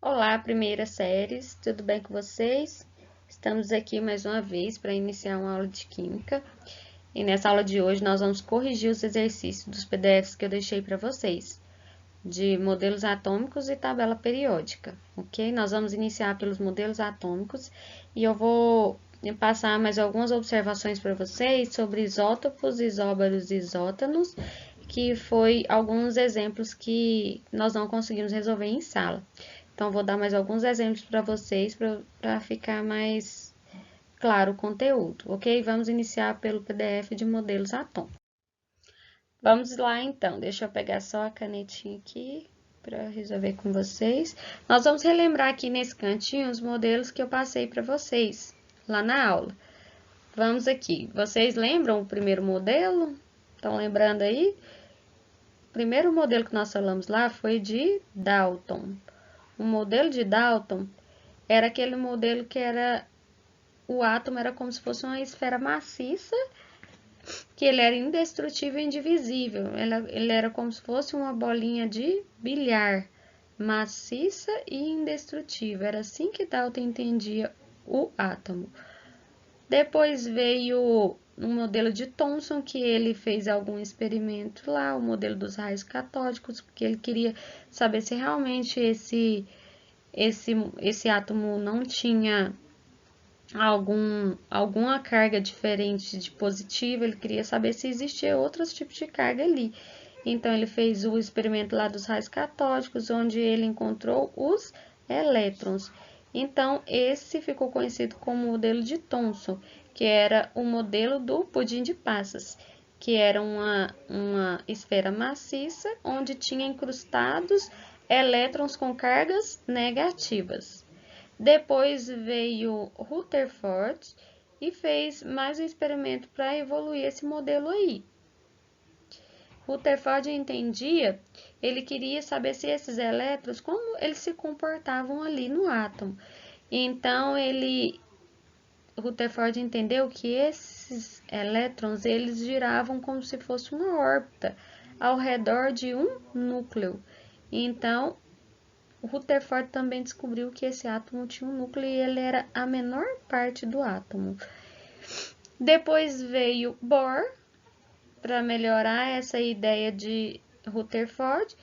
Olá, primeiras séries, tudo bem com vocês? Estamos aqui mais uma vez para iniciar uma aula de Química. E nessa aula de hoje nós vamos corrigir os exercícios dos PDFs que eu deixei para vocês, de modelos atômicos e tabela periódica, ok? Nós vamos iniciar pelos modelos atômicos e eu vou passar mais algumas observações para vocês sobre isótopos, isóbaros e isótonos, que foi alguns exemplos que nós não conseguimos resolver em sala. Então, vou dar mais alguns exemplos para vocês para ficar mais claro o conteúdo, ok? Vamos iniciar pelo PDF de modelos atômicos. Vamos lá então, deixa eu pegar só a canetinha aqui para resolver com vocês. Nós vamos relembrar aqui nesse cantinho os modelos que eu passei para vocês lá na aula. Vamos aqui, vocês lembram o primeiro modelo? Estão lembrando aí? O primeiro modelo que nós falamos lá foi de Dalton. O modelo de Dalton era aquele modelo que o átomo era como se fosse uma esfera maciça, que ele era indestrutível e indivisível. Ele era como se fosse uma bolinha de bilhar, maciça e indestrutível. Era assim que Dalton entendia o átomo. Depois veio um modelo de Thomson, que ele fez algum experimento lá, o modelo dos raios catódicos, porque ele queria saber se realmente esse átomo não tinha alguma carga diferente de positiva, ele queria saber se existia outros tipos de carga ali. Então, ele fez o experimento lá dos raios catódicos, onde ele encontrou os elétrons. Então, esse ficou conhecido como modelo de Thomson, que era o modelo do pudim de passas, que era uma esfera maciça, onde tinha incrustados elétrons com cargas negativas. Depois veio Rutherford e fez mais um experimento para evoluir esse modelo aí. Rutherford entendia, ele queria saber se esses elétrons, como eles se comportavam ali no átomo. Então, Rutherford entendeu que esses elétrons, eles giravam como se fosse uma órbita ao redor de um núcleo. Então, o Rutherford também descobriu que esse átomo tinha um núcleo e ele era a menor parte do átomo. Depois veio Bohr para melhorar essa ideia de Rutherford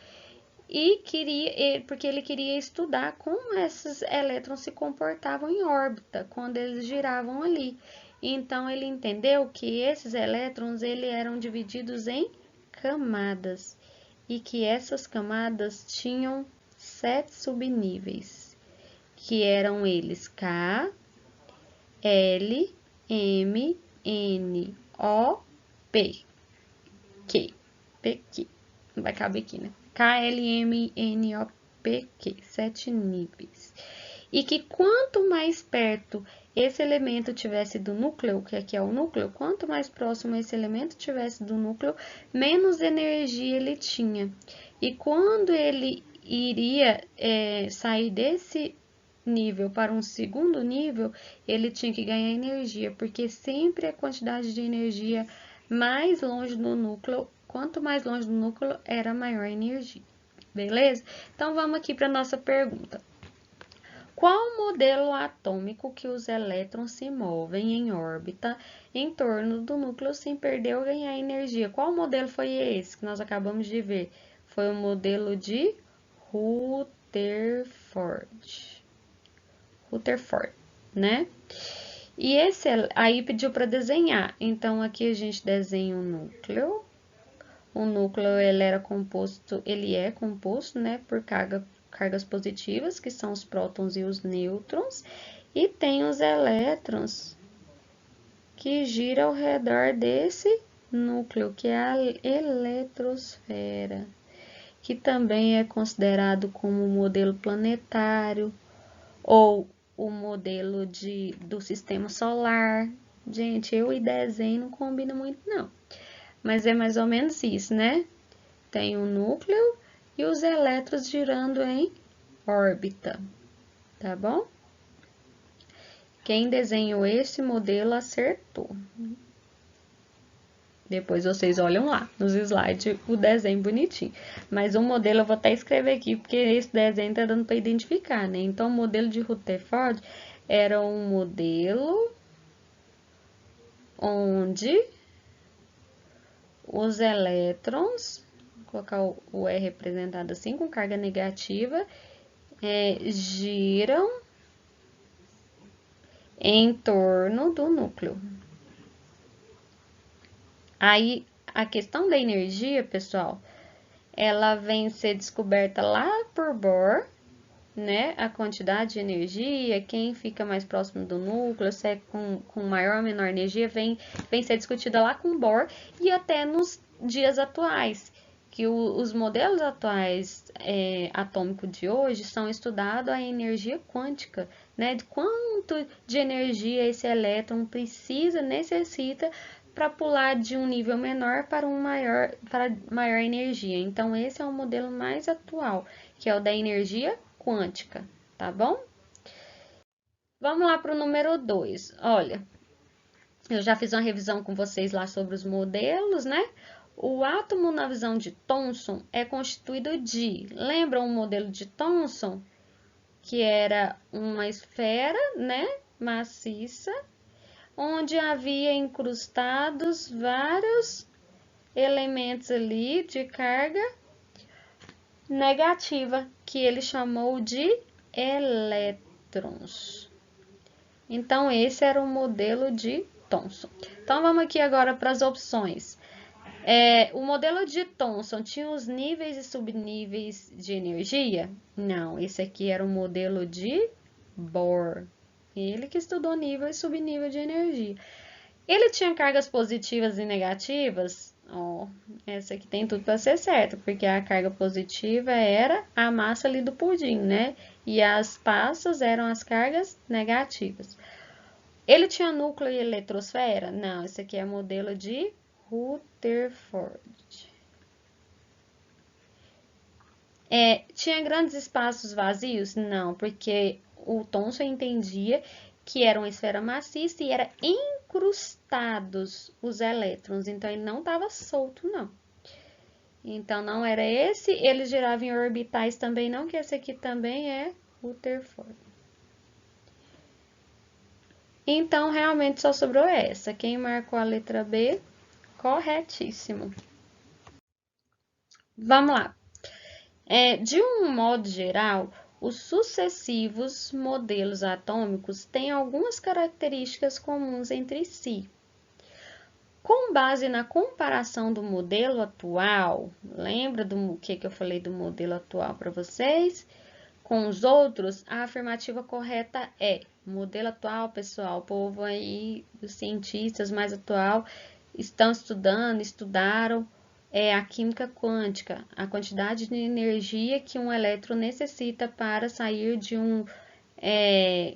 porque ele queria estudar como esses elétrons se comportavam em órbita quando eles giravam ali. Então ele entendeu que esses elétrons eram divididos em camadas e que essas camadas tinham 7 subníveis, que eram eles K, L, M, N, O, P, Q. P, Q. Não vai caber aqui, né? K, L, M, N, O, P, Q. 7 níveis. E que quanto mais perto esse elemento tivesse do núcleo, que aqui é o núcleo, quanto mais próximo esse elemento tivesse do núcleo, menos energia ele tinha. E quando ele iria sair desse nível para um segundo nível, ele tinha que ganhar energia, porque sempre a quantidade de energia mais longe do núcleo, quanto mais longe do núcleo, era maior a energia. Beleza? Então, vamos aqui para a nossa pergunta. Qual o modelo atômico que os elétrons se movem em órbita em torno do núcleo sem perder ou ganhar energia? Qual modelo foi esse que nós acabamos de ver? Foi o modelo de Rutherford. Rutherford, né? E esse aí pediu para desenhar. Então aqui a gente desenha o núcleo. O núcleo ele é composto, né, por cargas positivas, que são os prótons e os nêutrons, e tem os elétrons que giram ao redor desse núcleo, que é a eletrosfera, que também é considerado como modelo planetário ou o modelo do sistema solar. Gente, eu e desenho não combina muito, não. Mas é mais ou menos isso, né? Tem o núcleo e os elétrons girando em órbita, tá bom? Quem desenhou esse modelo acertou. Depois vocês olham lá nos slides o desenho bonitinho. Mas o modelo eu vou até escrever aqui, porque esse desenho tá dando para identificar, né? Então, o modelo de Rutherford era um modelo onde os elétrons, vou colocar o E representado assim, com carga negativa, giram em torno do núcleo. Aí, a questão da energia, pessoal, ela vem ser descoberta lá por Bohr, né? A quantidade de energia, quem fica mais próximo do núcleo, se é com maior ou menor energia, vem ser discutida lá com Bohr e até nos dias atuais, que os modelos atuais atômicos de hoje são estudados a energia quântica, né? De quanto de energia esse elétron necessita para pular de um nível menor para maior energia. Então, esse é o modelo mais atual, que é o da energia quântica, tá bom? Vamos lá para o número 2. Olha, eu já fiz uma revisão com vocês lá sobre os modelos, né? O átomo na visão de Thomson é constituído de, lembram o modelo de Thomson? Que era uma esfera, né, maciça, onde havia incrustados vários elementos ali de carga negativa, que ele chamou de elétrons. Então, esse era o modelo de Thomson. Então, vamos aqui agora para as opções. O modelo de Thomson tinha os níveis e subníveis de energia? Não, esse aqui era o modelo de Bohr. Ele que estudou nível e subnível de energia. Ele tinha cargas positivas e negativas? Essa aqui tem tudo para ser certo, porque a carga positiva era a massa ali do pudim, né? E as passas eram as cargas negativas. Ele tinha núcleo e eletrosfera? Não, esse aqui é modelo de Rutherford. Tinha grandes espaços vazios? Não, porque o Thomson entendia que era uma esfera maciça e era incrustados os elétrons, então ele não estava solto, não. Então, não era esse, ele girava em orbitais também não, que esse aqui também é Rutherford. Então, realmente só sobrou essa. Quem marcou a letra B, corretíssimo. Vamos lá. De um modo geral, os sucessivos modelos atômicos têm algumas características comuns entre si. Com base na comparação do modelo atual, lembra do que eu falei do modelo atual para vocês? Com os outros, a afirmativa correta é: modelo atual, pessoal, o povo aí, os cientistas mais atual, estudaram a química quântica, a quantidade de energia que um elétron necessita para sair de um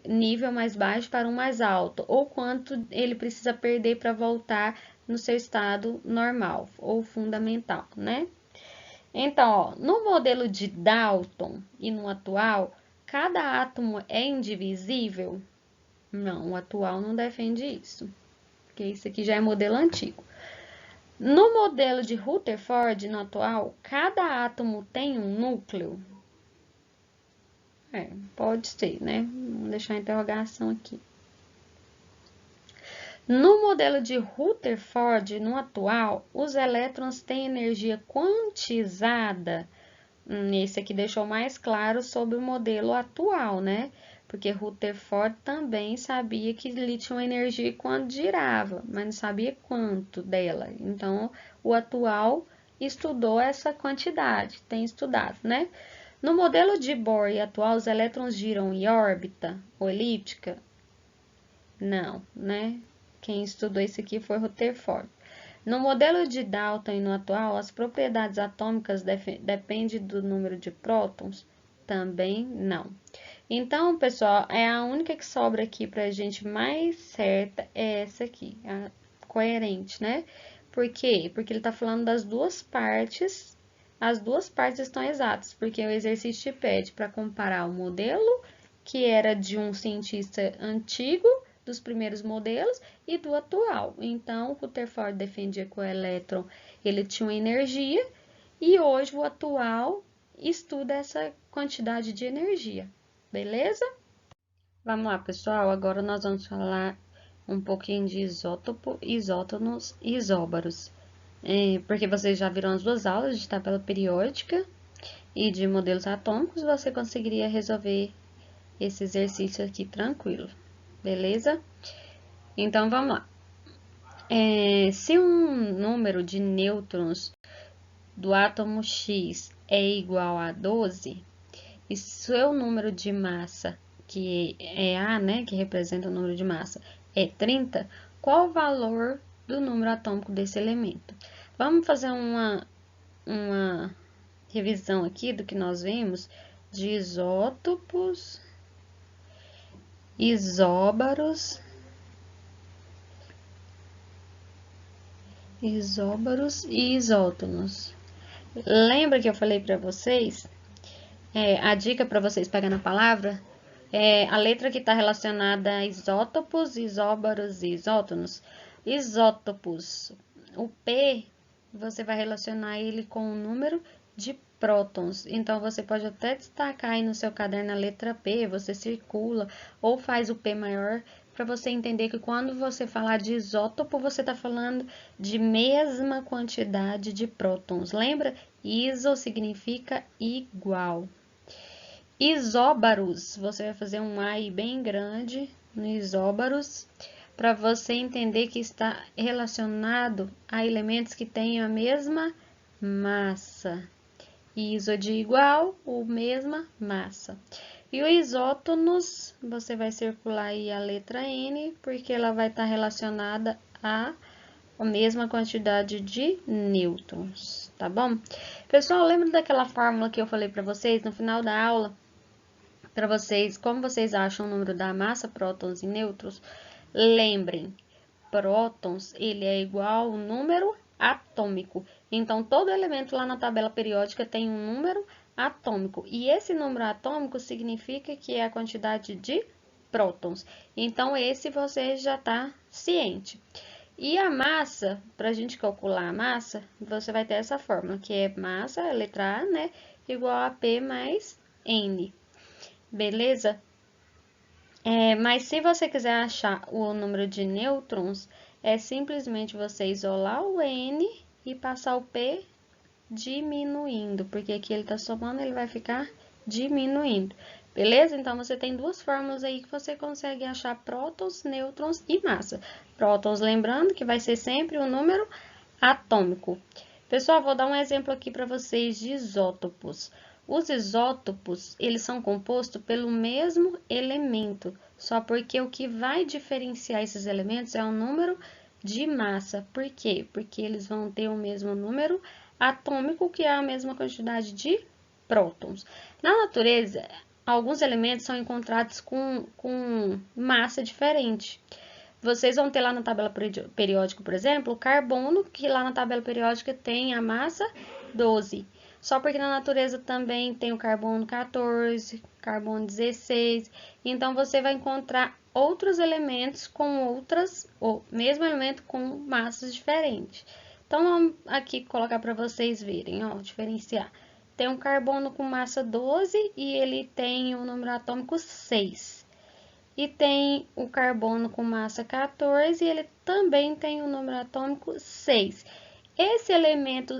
nível mais baixo para um mais alto, ou quanto ele precisa perder para voltar no seu estado normal ou fundamental, né? Então, ó, no modelo de Dalton e no atual, cada átomo é indivisível? Não, o atual não defende isso, porque isso aqui já é modelo antigo. No modelo de Rutherford, no atual, cada átomo tem um núcleo? Pode ser, né? Vamos deixar a interrogação aqui. No modelo de Rutherford, no atual, os elétrons têm energia quantizada? Esse aqui deixou mais claro sobre o modelo atual, né? Porque Rutherford também sabia que ele tinha uma energia quando girava, mas não sabia quanto dela. Então, o atual estudou essa quantidade, tem estudado, né? No modelo de Bohr e atual, os elétrons giram em órbita ou elíptica? Não, né? Quem estudou isso aqui foi Rutherford. No modelo de Dalton e no atual, as propriedades atômicas dependem do número de prótons? Também não. Então, pessoal, a única que sobra aqui para a gente mais certa é essa aqui, a coerente, né? Por quê? Porque ele está falando das duas partes, as duas partes estão exatas, porque o exercício te pede para comparar o modelo, que era de um cientista antigo, dos primeiros modelos e do atual. Então, o Rutherford defendia que o elétron ele tinha uma energia e hoje o atual estuda essa quantidade de energia, beleza? Vamos lá, pessoal, agora nós vamos falar um pouquinho de isótopo, isótonos e isóbaros. Porque vocês já viram as duas aulas de tabela periódica e de modelos atômicos, você conseguiria resolver esse exercício aqui tranquilo, beleza? Então, vamos lá. Se um número de nêutrons do átomo X é igual a 12, e seu número de massa, que é A, né, que representa o número de massa, é 30, qual o valor do número atômico desse elemento? Vamos fazer uma revisão aqui do que nós vimos de isótopos, isóbaros e isótonos. Lembra que eu falei para vocês? A dica para vocês pegar na palavra é a letra que está relacionada a isótopos, isóbaros e isótonos. Isótopos, o P, você vai relacionar ele com o número de prótons. Então, você pode até destacar aí no seu caderno a letra P, você circula ou faz o P maior, para você entender que quando você falar de isótopo, você está falando de mesma quantidade de prótons. Lembra? Iso significa igual. Isóbaros, você vai fazer um A aí bem grande no isóbaros, para você entender que está relacionado a elementos que têm a mesma massa. Iso de igual, ou mesma massa. E o isótonos, você vai circular aí a letra N, porque ela vai estar relacionada a mesma quantidade de nêutrons, tá bom? Pessoal, lembra daquela fórmula que eu falei para vocês no final da aula? Para vocês, como vocês acham o número da massa, prótons e nêutrons? Lembrem, prótons, ele é igual ao número atômico. Então, todo elemento lá na tabela periódica tem um número atômico. E esse número atômico significa que é a quantidade de prótons. Então, esse você já está ciente. E a massa, para a gente calcular a massa, você vai ter essa fórmula, que é massa, a letra A, né, igual a P mais N. Beleza? Mas se você quiser achar o número de nêutrons, é simplesmente você isolar o N e passar o P diminuindo, porque aqui ele está somando, ele vai ficar diminuindo. Beleza? Então, você tem duas fórmulas aí que você consegue achar prótons, nêutrons e massa. Prótons, lembrando que vai ser sempre o número atômico. Pessoal, vou dar um exemplo aqui para vocês de isótopos. Os isótopos, eles são compostos pelo mesmo elemento, só porque o que vai diferenciar esses elementos é o número de massa. Por quê? Porque eles vão ter o mesmo número atômico, que é a mesma quantidade de prótons. Na natureza, alguns elementos são encontrados com massa diferente. Vocês vão ter lá na tabela periódica, por exemplo, o carbono, que lá na tabela periódica tem a massa 12. Só porque na natureza também tem o carbono 14, carbono 16. Então, você vai encontrar outros elementos com ou mesmo elemento com massas diferentes. Então, vamos aqui colocar para vocês verem, ó, diferenciar. Tem um carbono com massa 12 e ele tem o número atômico 6. E tem o carbono com massa 14 e ele também tem o número atômico 6.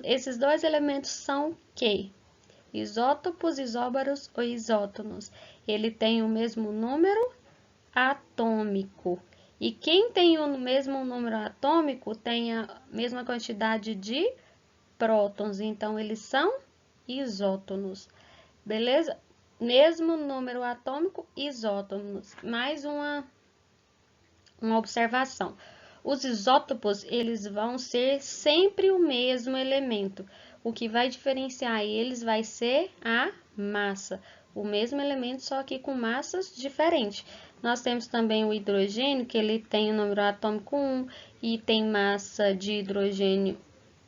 Esses dois elementos são que? Isótopos, isóbaros ou isótonos. Ele tem o mesmo número atômico. E quem tem o mesmo número atômico tem a mesma quantidade de prótons. Então, eles são isótonos. Beleza? Mesmo número atômico, isótonos. Mais uma observação. Os isótopos, eles vão ser sempre o mesmo elemento. O que vai diferenciar eles vai ser a massa. O mesmo elemento, só que com massas diferentes. Nós temos também o hidrogênio, que ele tem o número atômico 1 e tem massa de hidrogênio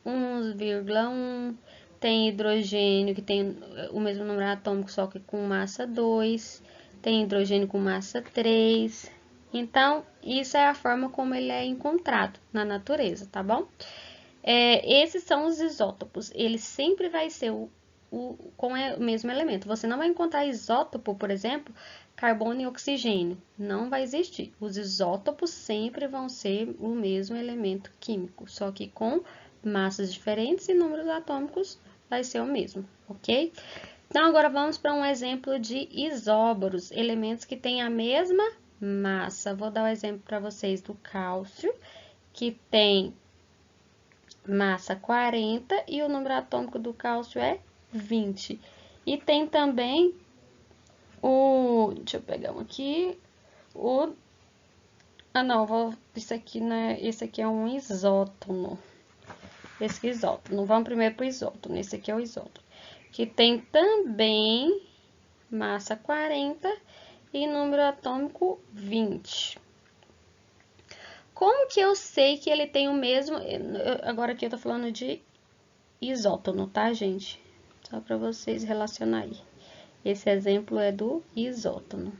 1,1. Tem hidrogênio que tem o mesmo número atômico, só que com massa 2. Tem hidrogênio com massa 3. Então, isso é a forma como ele é encontrado na natureza, tá bom? Esses são os isótopos. Ele sempre vai ser com o mesmo elemento. Você não vai encontrar isótopo, por exemplo, carbono e oxigênio. Não vai existir. Os isótopos sempre vão ser o mesmo elemento químico, só que com massas diferentes e números atômicos vai ser o mesmo, ok? Então, agora vamos para um exemplo de isóbaros, elementos que têm a mesma massa. Vou dar o um exemplo para vocês do cálcio, que tem massa 40 e o número atômico do cálcio é 20. E tem também deixa eu pegar um aqui, isso aqui, né, esse aqui é um isótono. Esse isótono, vamos primeiro para o isótono, esse aqui é o isótono, que tem também massa 40 e número atômico 20. Como que eu sei que ele tem o mesmo... Agora aqui eu tô falando de isótono, tá, gente? Só para vocês relacionarem. Esse exemplo é do isótono.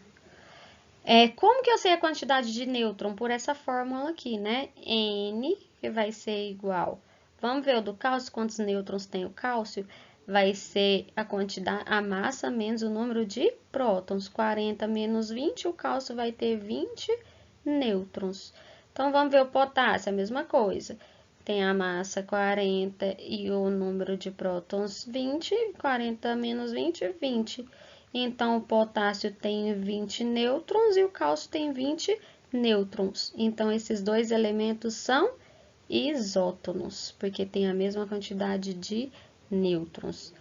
Como que eu sei a quantidade de nêutron? Por essa fórmula aqui, né? N, que vai ser igual... Vamos ver o do cálcio, quantos nêutrons tem o cálcio? Vai ser a quantidade, a massa menos o número de prótons. 40 menos 20, o cálcio vai ter 20 nêutrons. Então, vamos ver o potássio, a mesma coisa. Tem a massa 40 e o número de prótons 20, 40 menos 20, 20. Então, o potássio tem 20 nêutrons e o cálcio tem 20 nêutrons. Então, esses dois elementos são isótonos, porque tem a mesma quantidade de nêutrons.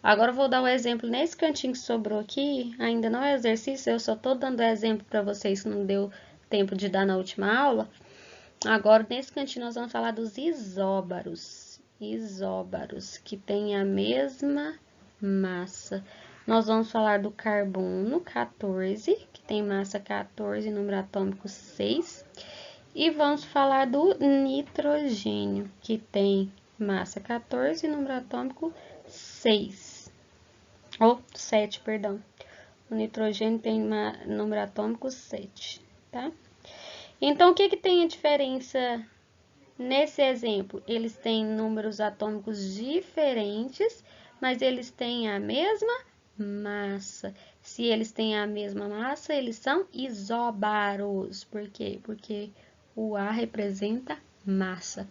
Agora, eu vou dar um exemplo nesse cantinho que sobrou aqui, ainda não é exercício, eu só estou dando exemplo para vocês que não deu tempo de dar na última aula. Agora, nesse cantinho, nós vamos falar dos isóbaros. Isóbaros, que tem a mesma massa. Nós vamos falar do carbono 14, que tem massa 14 e número atômico 6. E vamos falar do nitrogênio, que tem massa 14 e número atômico 6. Ou 7, perdão. O nitrogênio tem número atômico 7, tá? Então, o que tem a diferença nesse exemplo? Eles têm números atômicos diferentes, mas eles têm a mesma massa. Se eles têm a mesma massa, eles são isóbaros. Por quê? Porque o A representa massa.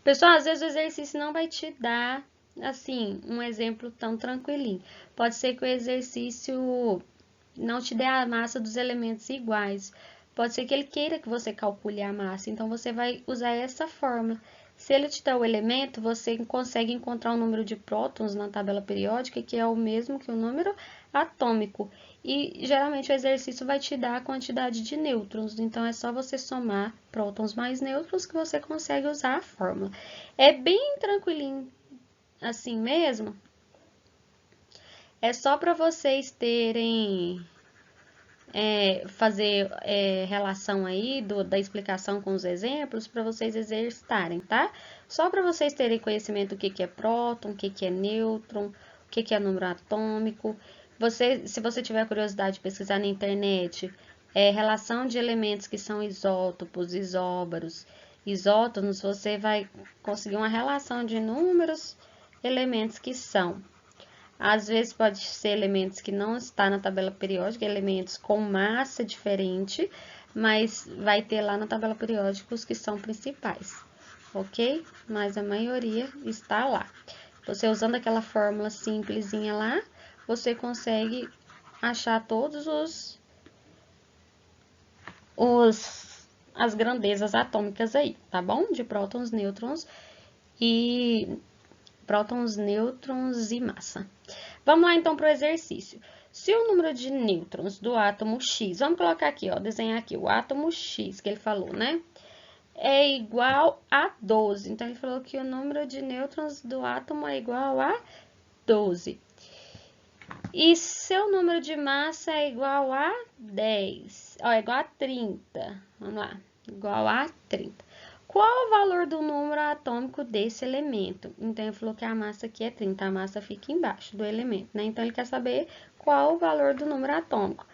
Pessoal, às vezes o exercício não vai te dar, assim, um exemplo tão tranquilinho. Pode ser que o exercício não te dê a massa dos elementos iguais. Pode ser que ele queira que você calcule a massa, então você vai usar essa fórmula. Se ele te dá o elemento, você consegue encontrar o número de prótons na tabela periódica, que é o mesmo que o número atômico. E geralmente o exercício vai te dar a quantidade de nêutrons, então é só você somar prótons mais nêutrons que você consegue usar a fórmula. É bem tranquilinho assim mesmo. É só para vocês terem... fazer relação aí da explicação com os exemplos para vocês exercitarem, tá? Só para vocês terem conhecimento do que é próton, o que é nêutron, o que é número atômico. Se você tiver curiosidade de pesquisar na internet, relação de elementos que são isótopos, isóbaros, isótonos, você vai conseguir uma relação de inúmeros elementos que são. Às vezes pode ser elementos que não está na tabela periódica, elementos com massa diferente, mas vai ter lá na tabela periódica os que são principais, ok? Mas a maioria está lá. Você usando aquela fórmula simplesinha lá, você consegue achar todos as grandezas atômicas aí, tá bom? De prótons, nêutrons e massa. Vamos lá, então, para o exercício. Se o número de nêutrons do átomo X, vamos colocar aqui, ó, desenhar aqui o átomo X, que ele falou, né? É igual a 12. Então, ele falou que o número de nêutrons do átomo é igual a 12. E seu número de massa é igual a 10. Ó, é igual a 30. Vamos lá, igual a 30. Qual o valor do número atômico desse elemento? Então, ele falou que a massa aqui é 30, a massa fica embaixo do elemento, né? Então, ele quer saber qual o valor do número atômico.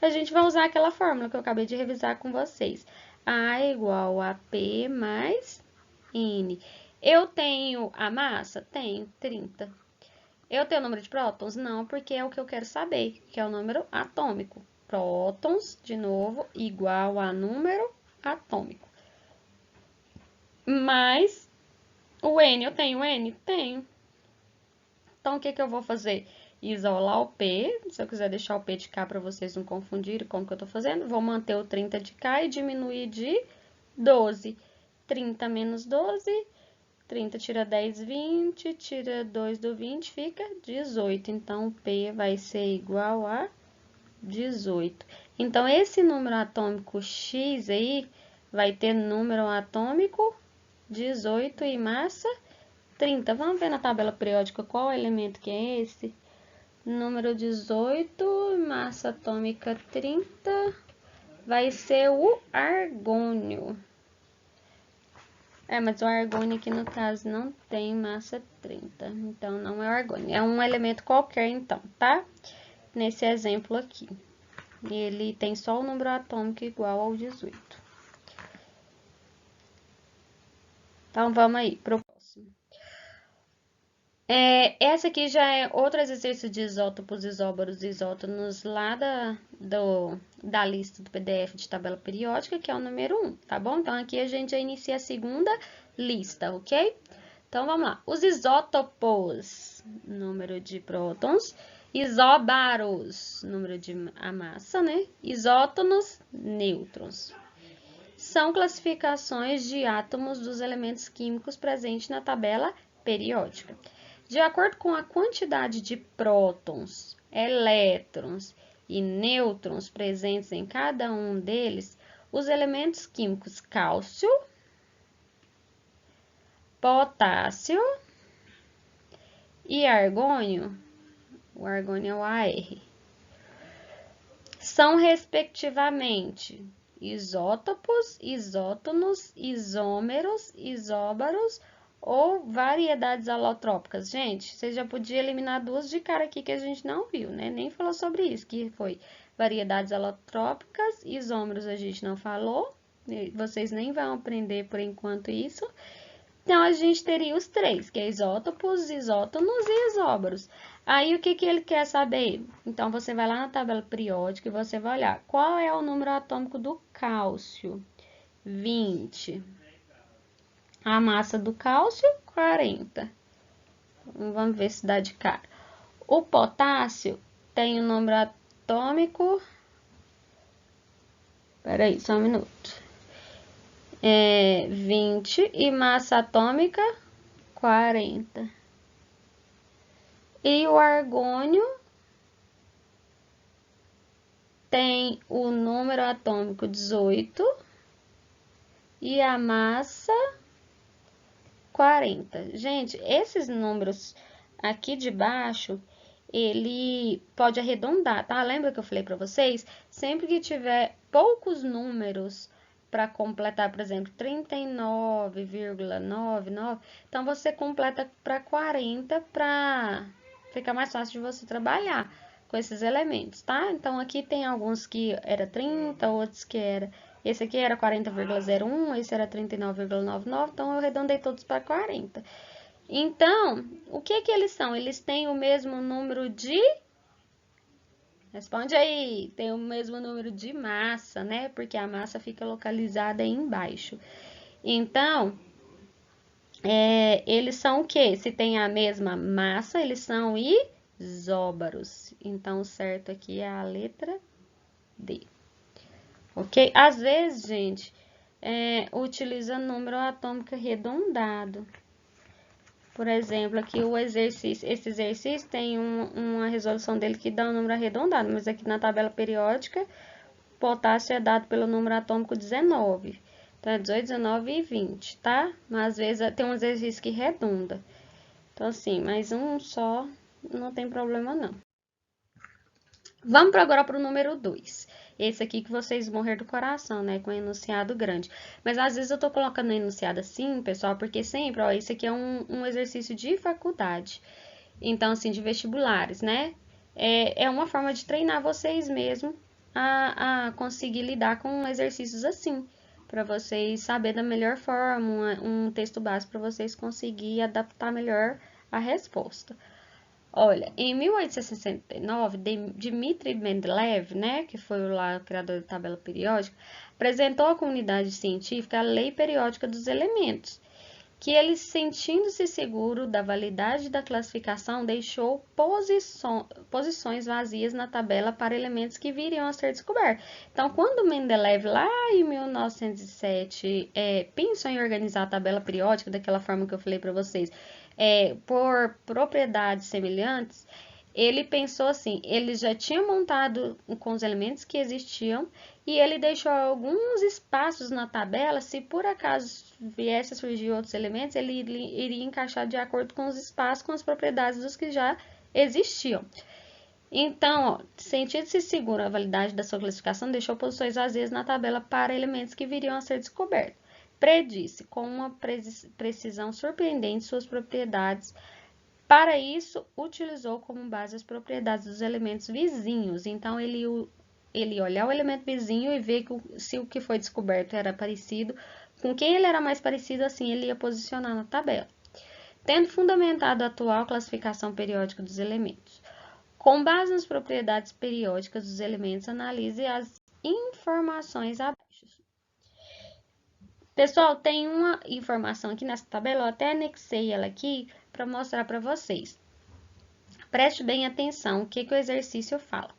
a gente vai usar aquela fórmula que eu acabei de revisar com vocês. A igual a P mais N. Eu tenho a massa? Tenho, 30. Eu tenho o número de prótons? Não, porque é o que eu quero saber, que é o número atômico. Prótons, de novo, igual a número atômico. Mas o N, eu tenho N? Tenho. Então, o que que eu vou fazer? Isolar o P, se eu quiser deixar o P de cá para vocês não confundirem como que eu tô fazendo, vou manter o 30 de cá e diminuir de 12. 30 menos 12, 30 tira 10, 20, tira 2 do 20, fica 18. Então, o P vai ser igual a 18. Então, esse número atômico X aí vai ter número atômico 18 e massa 30. Vamos ver na tabela periódica qual elemento que é esse? Número 18, massa atômica 30, vai ser o argônio. Mas o argônio aqui no caso não tem massa 30, então não é o argônio. É um elemento qualquer então, tá? Nesse exemplo aqui. Ele tem só o número atômico igual ao 18. Então, vamos aí pro próximo. Essa aqui já é outro exercício de isótopos, isóbaros e isótonos lá da lista do PDF de tabela periódica, que é o número 1, tá bom? Então, aqui a gente já inicia a segunda lista, ok? Então, vamos lá. Os isótopos, número de prótons, isóbaros, número de a massa, né? Isótonos, nêutrons. São classificações de átomos dos elementos químicos presentes na tabela periódica. De acordo com a quantidade de prótons, elétrons e nêutrons presentes em cada um deles, os elementos químicos cálcio, potássio e argônio, o argônio é o AR, são respectivamente isótopos, isótonos, isômeros, isóbaros ou variedades alotrópicas. Gente, você já podia eliminar duas de cara aqui que a gente não viu, né? Nem falou sobre isso, que foi variedades alotrópicas, isômeros a gente não falou, vocês nem vão aprender por enquanto isso. Então, a gente teria os três, que é isótopos, isótonos e isóbaros. Aí, o que que ele quer saber? Então, você vai lá na tabela periódica e você vai olhar qual é o número atômico do cálcio. 20. A massa do cálcio, 40. Então, vamos ver se dá de cara. O potássio tem o número atômico... Peraí, só um minuto. 20 e massa atômica 40. E o argônio tem o número atômico 18 e a massa 40. Gente, esses números aqui de baixo, ele pode arredondar, tá? Lembra que eu falei para vocês? Sempre que tiver poucos números para completar, por exemplo, 39,99, então você completa para 40 para ficar mais fácil de você trabalhar com esses elementos, tá? Então, aqui tem alguns que era 30, outros que era... Esse aqui era 40,01, esse era 39,99, então eu arredondei todos para 40. Então, o que que eles são? Eles têm o mesmo número de... Responde aí, tem o mesmo número de massa, né? Porque a massa fica localizada aí embaixo. Então, eles são o quê? Se tem a mesma massa, eles são isóbaros. Então, o certo aqui é a letra D. Ok? Às vezes, gente, utiliza número atômico arredondado. Por exemplo, aqui esse exercício tem uma resolução dele que dá um número arredondado, mas aqui na tabela periódica, potássio é dado pelo número atômico 19. Então, é 18, 19 e 20, tá? Mas às vezes tem um exercício que redonda. Então, assim, mais um só não tem problema não. Vamos agora para o número 2. Esse aqui que vocês morrer do coração, né? Com enunciado grande. Mas às vezes eu tô colocando enunciado assim, pessoal, porque sempre, ó, esse aqui é um exercício de faculdade. Então, assim, de vestibulares, né? É uma forma de treinar vocês mesmo a conseguir lidar com exercícios assim, para vocês saberem da melhor forma, um texto básico para vocês conseguirem adaptar melhor a resposta. Olha, em 1869, Dmitri Mendeleev, né, que foi lá o criador da tabela periódica, apresentou à comunidade científica a lei periódica dos elementos, que ele, sentindo-se seguro da validade da classificação, deixou posições vazias na tabela para elementos que viriam a ser descobertos. Então, quando Mendeleev, lá em 1907, pensou em organizar a tabela periódica daquela forma que eu falei para vocês, por propriedades semelhantes, ele pensou assim, ele já tinha montado com os elementos que existiam e ele deixou alguns espaços na tabela, se por acaso viesse a surgir outros elementos, ele iria encaixar de acordo com os espaços, com as propriedades dos que já existiam. Então, sentindo-se seguro da validade da sua classificação, deixou posições vazias na tabela para elementos que viriam a ser descobertos. Predisse com uma precisão surpreendente suas propriedades. Para isso, utilizou como base as propriedades dos elementos vizinhos. Então, ele olhar o elemento vizinho e ver se o que foi descoberto era parecido, com quem ele era mais parecido, assim ele ia posicionar na tabela. Tendo fundamentado a atual classificação periódica dos elementos. Com base nas propriedades periódicas dos elementos, analise as informações abaixo. Pessoal, tem uma informação aqui nessa tabela, eu até anexei ela aqui para mostrar para vocês. Preste bem atenção o que o exercício fala.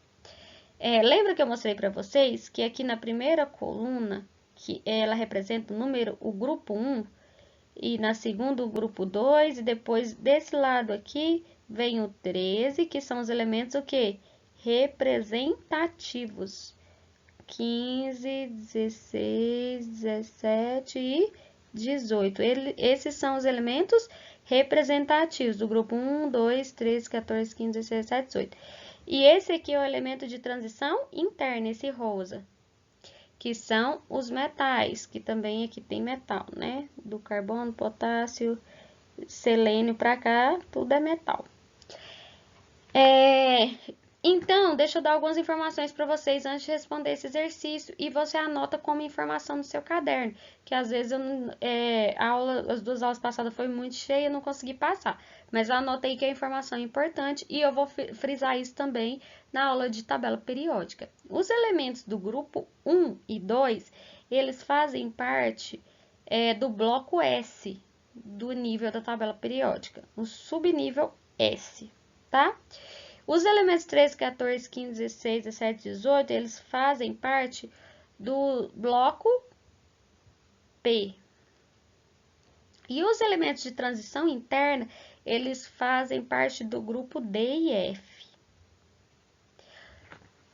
Lembra que eu mostrei para vocês que aqui na primeira coluna, que ela representa o grupo 1, e na segunda o grupo 2, e depois desse lado aqui vem o 13, que são os elementos o quê? Representativos. 15, 16, 17 e 18. Esses são os elementos representativos do grupo 1, 2, 13, 14, 15, 16, 17, 18. E esse aqui é o elemento de transição interna, esse rosa, que são os metais, que também aqui tem metal, né? Do carbono, potássio, selênio para cá, tudo é metal. Então, deixa eu dar algumas informações para vocês antes de responder esse exercício e você anota como informação no seu caderno, que às vezes as 2 aulas passadas foi muito cheia e eu não consegui passar, mas eu anotei que é informação importante e eu vou frisar isso também na aula de tabela periódica. Os elementos do grupo 1 e 2, eles fazem parte do bloco S do nível da tabela periódica, o subnível S, tá? Os elementos 13, 14, 15, 16, 17, 18, eles fazem parte do bloco P. E os elementos de transição interna, eles fazem parte do grupo D e F.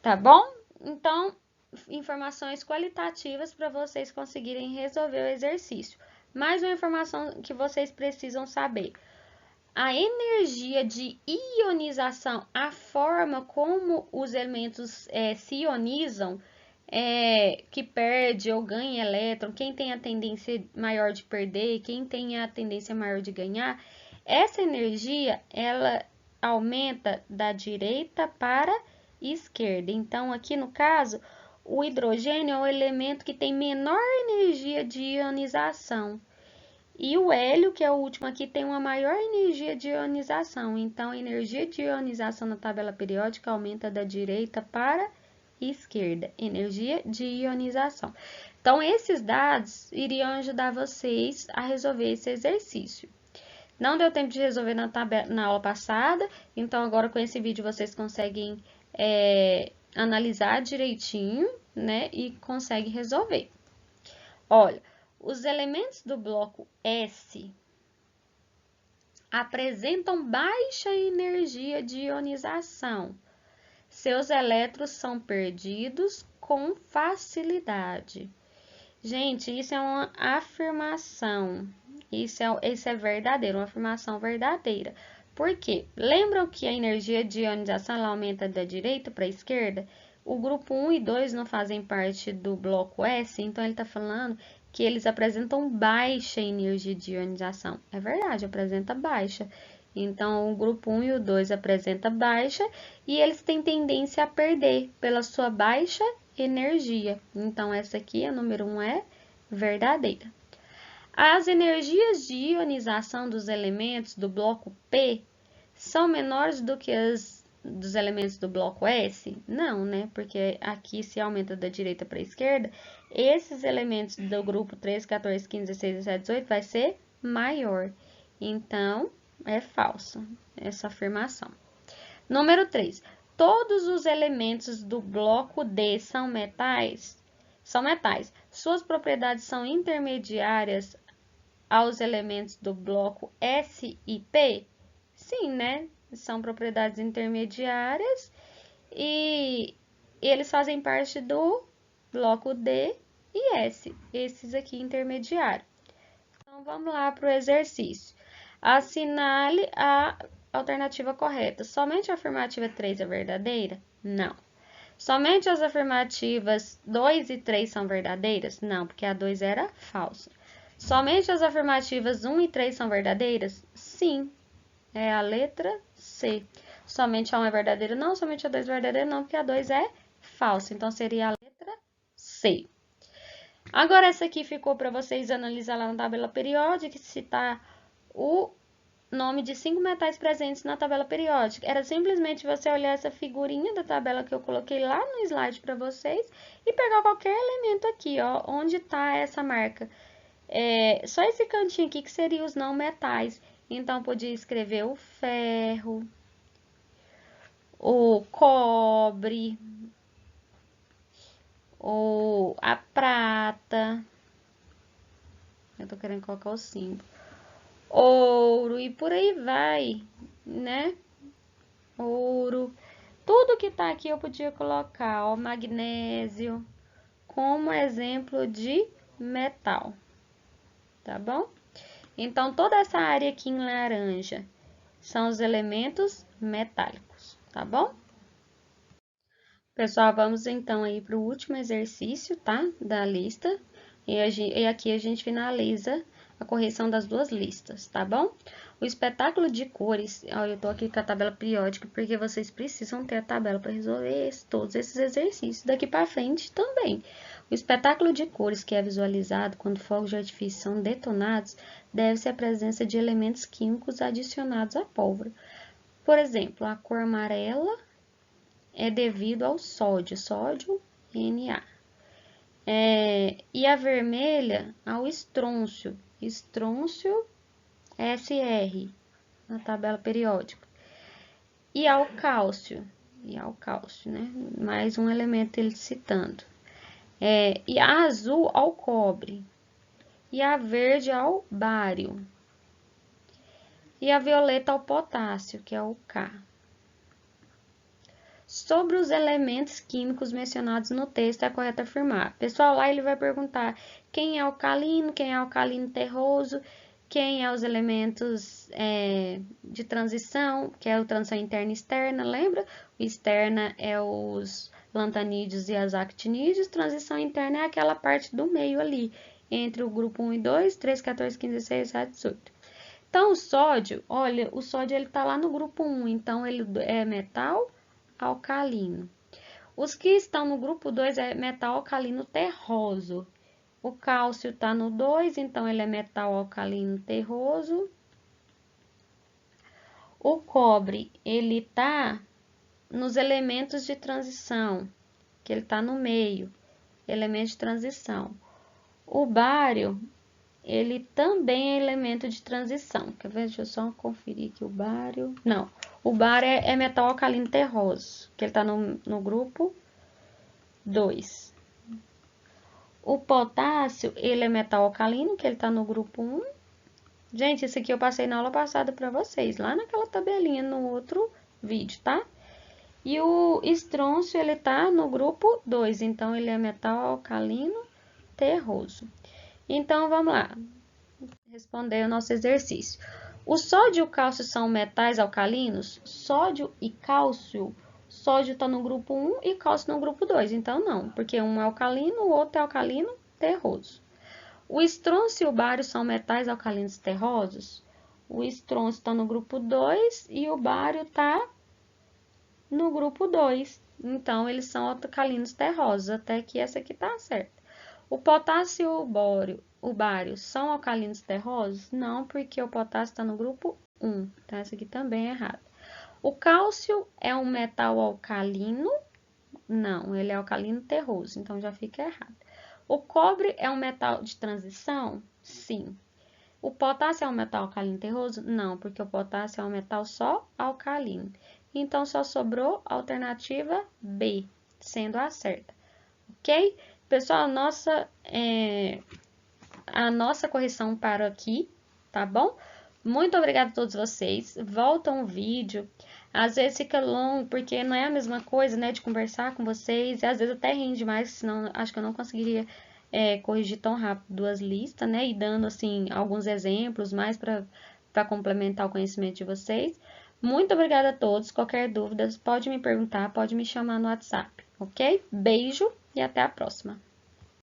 Tá bom? Então, informações qualitativas para vocês conseguirem resolver o exercício. Mais uma informação que vocês precisam saber. A energia de ionização, a forma como os elementos se ionizam, que perde ou ganha elétron, quem tem a tendência maior de perder, quem tem a tendência maior de ganhar, essa energia, ela aumenta da direita para a esquerda. Então, aqui no caso, o hidrogênio é o elemento que tem menor energia de ionização. E o hélio, que é o último aqui, tem uma maior energia de ionização. Então, a energia de ionização na tabela periódica aumenta da direita para a esquerda. Energia de ionização. Então, esses dados iriam ajudar vocês a resolver esse exercício. Não deu tempo de resolver na aula passada, então agora com esse vídeo vocês conseguem analisar direitinho, né? E conseguem resolver. Olha, os elementos do bloco S apresentam baixa energia de ionização. Seus elétrons são perdidos com facilidade. Gente, isso é uma afirmação. Isso é verdadeiro, uma afirmação verdadeira. Por quê? Lembram que a energia de ionização ela aumenta da direita para a esquerda? O grupo 1 e 2 não fazem parte do bloco S, então ele está falando que eles apresentam baixa energia de ionização. É verdade, apresenta baixa. Então, o grupo 1 e o 2 apresenta baixa e eles têm tendência a perder pela sua baixa energia. Então, essa aqui, a número 1, é verdadeira. As energias de ionização dos elementos do bloco P são menores do que as dos elementos do bloco S? Não, né? Porque aqui se aumenta da direita para a esquerda, esses elementos do grupo 13, 14, 15, 16, 17, 18 vai ser maior. Então, é falsa essa afirmação. Número 3. Todos os elementos do bloco D são metais? São metais. Suas propriedades são intermediárias aos elementos do bloco S e P? Sim, né? São propriedades intermediárias e eles fazem parte do bloco D e S, esses aqui intermediários. Então, vamos lá para o exercício. Assinale a alternativa correta. Somente a afirmativa 3 é verdadeira? Não. Somente as afirmativas 2 e 3 são verdadeiras? Não, porque a 2 era falsa. Somente as afirmativas 1 e 3 são verdadeiras? Sim. É a letra C. Somente a 1 é verdadeira? Não. Somente a 2 é verdadeira? Não, porque a 2 é falsa. Então, seria a letra C. Agora, essa aqui ficou para vocês analisar lá na tabela periódica e citar o nome de 5 metais presentes na tabela periódica. Era simplesmente você olhar essa figurinha da tabela que eu coloquei lá no slide para vocês e pegar qualquer elemento aqui, ó, onde está essa marca. Só esse cantinho aqui que seria os não metais. Então, podia escrever o ferro, o cobre, ou a prata. Eu tô querendo colocar o símbolo. Ouro e por aí vai, né? Ouro. Tudo que tá aqui eu podia colocar, ó, magnésio, como exemplo de metal. Tá bom? Então, toda essa área aqui em laranja são os elementos metálicos, tá bom? Pessoal, vamos então aí para o último exercício, tá? Da lista. E aqui a gente finaliza a correção das duas listas, tá bom? O espetáculo de cores, ó, eu tô aqui com a tabela periódica porque vocês precisam ter a tabela para resolver todos esses exercícios daqui para frente também. O espetáculo de cores que é visualizado quando fogos de artifício são detonados deve-se à presença de elementos químicos adicionados à pólvora. Por exemplo, a cor amarela é devido ao sódio Na. E a vermelha ao estrôncio Sr, na tabela periódica. E ao cálcio, né? Mais um elemento ele citando. E a azul ao cobre. E a verde ao bário. E a violeta ao potássio, que é o K. Sobre os elementos químicos mencionados no texto, é correto afirmar. Pessoal, lá ele vai perguntar quem é alcalino, quem é alcalino terroso, quem é os elementos de transição, que é a transição interna e externa, lembra? O externa é os lantanídeos e as actinídeos, transição interna é aquela parte do meio ali, entre o grupo 1 e 2, 3, 14, 15, 16, 17, 18. Então, o sódio, olha, o sódio ele tá lá no grupo 1, então ele é metal alcalino. Os que estão no grupo 2 é metal alcalino terroso. O cálcio está no 2, então ele é metal alcalino terroso. O cobre, ele está nos elementos de transição, que ele está no meio, elemento de transição. O bário, ele também é elemento de transição. Quer ver? Deixa eu só conferir aqui o bário. Não, o bário é metal alcalino terroso, que ele está no grupo 2. O potássio, ele é metal alcalino, que ele está no grupo 1. Gente, isso aqui eu passei na aula passada para vocês, lá naquela tabelinha no outro vídeo, tá? E o estrôncio, ele tá no grupo 2, então ele é metal alcalino terroso. Então, vamos lá, responder o nosso exercício. O sódio e o cálcio são metais alcalinos? Sódio e cálcio. Sódio está no grupo 1 e cálcio no grupo 2. Então, não, porque um é alcalino, o outro é alcalino terroso. O estrôncio e o bário são metais alcalinos terrosos? O estrôncio está no grupo 2 e o bário está no grupo 2. Então, eles são alcalinos terrosos, até que essa aqui tá certa. O potássio e o bário são alcalinos terrosos? Não, porque o potássio está no grupo 1. Então, essa aqui também é errada. O cálcio é um metal alcalino? Não, ele é alcalino terroso, então já fica errado. O cobre é um metal de transição? Sim. O potássio é um metal alcalino terroso? Não, porque o potássio é um metal só alcalino. Então, só sobrou a alternativa B, sendo a certa. Ok? Pessoal, a nossa correção para aqui, tá bom? Muito obrigada a todos vocês. Voltam o vídeo. Às vezes fica longo, porque não é a mesma coisa, né, de conversar com vocês. E às vezes até rende mais, senão acho que eu não conseguiria corrigir tão rápido duas listas, né? E dando, assim, alguns exemplos mais para complementar o conhecimento de vocês. Muito obrigada a todos. Qualquer dúvida, pode me perguntar, pode me chamar no WhatsApp, ok? Beijo e até a próxima.